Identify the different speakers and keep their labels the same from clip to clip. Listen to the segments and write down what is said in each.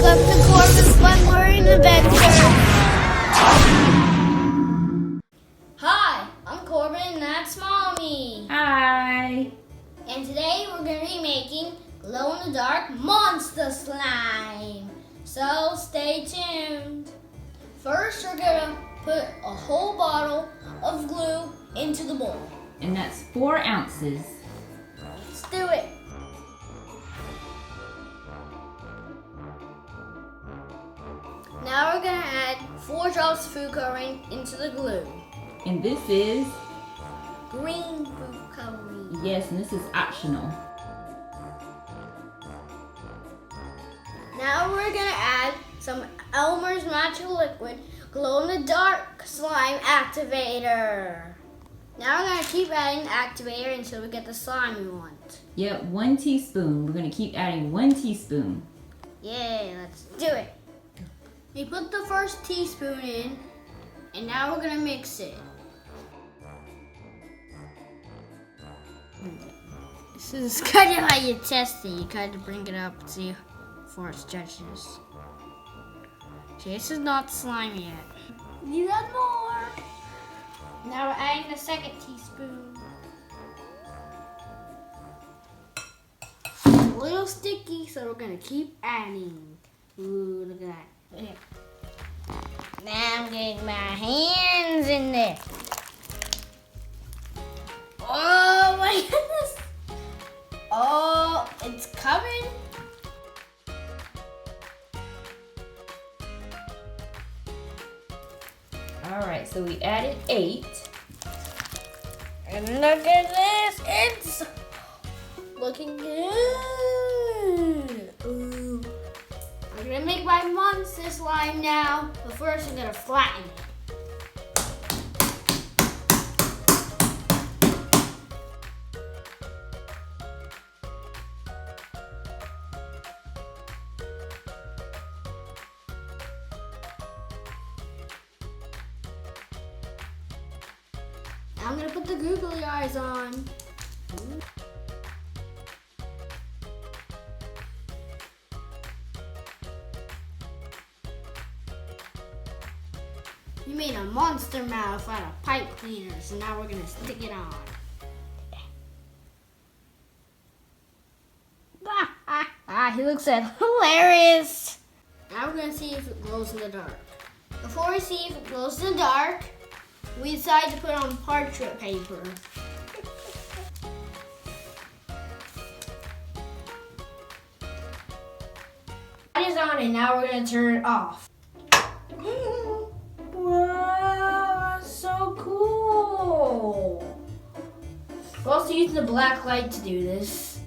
Speaker 1: Welcome to Corban's Fun Learning Adventures. Hi, I'm Corban and that's Mommy.
Speaker 2: Hi.
Speaker 1: And today we're going to be making glow-in-the-dark monster slime. So stay tuned. First, we're going to put a whole bottle of glue into the bowl.
Speaker 2: And that's 4 ounces.
Speaker 1: Let's do it. Now we're going to add 4 drops of food coloring into the glue.
Speaker 2: And this is,
Speaker 1: Green food coloring.
Speaker 2: yes, and this is optional.
Speaker 1: Now we're going to add some Elmer's Magical Liquid Glow-in-the-Dark Slime Activator. Now we're going to keep adding the activator until we get the slime we want.
Speaker 2: Yep, 1 teaspoon. We're going to keep adding 1 teaspoon.
Speaker 1: Yay, let's do it. We put the first teaspoon in, and now we're going to mix it. This is kind of how you test it. You kind of bring it up and see before it stretches. Okay, this is not slimy yet. Need that more. Now we're adding the second teaspoon. It's a little sticky, so we're going to keep adding. Ooh, look at that. Okay. Now I'm getting my hands in there. Oh my goodness. Oh, it's coming.
Speaker 2: Alright, so we added 8.
Speaker 1: And look at this. It's looking good. Ooh. I'm gonna make my monster slime now, but first I'm gonna flatten it. Now I'm gonna put the googly eyes on. Ooh. We made a monster mouth out of pipe cleaner, so now we're gonna stick it on. He looks hilarious. Now we're gonna see if it glows in the dark. Before we see if it glows in the dark, we decided to put on parchment paper. It is on and now we're gonna turn it off. Wow, that's so cool. We're also using the black light to do this.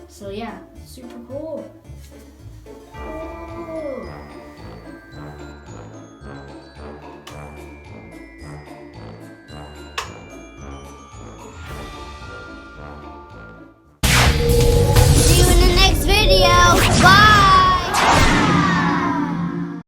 Speaker 1: So yeah, super cool. Ooh.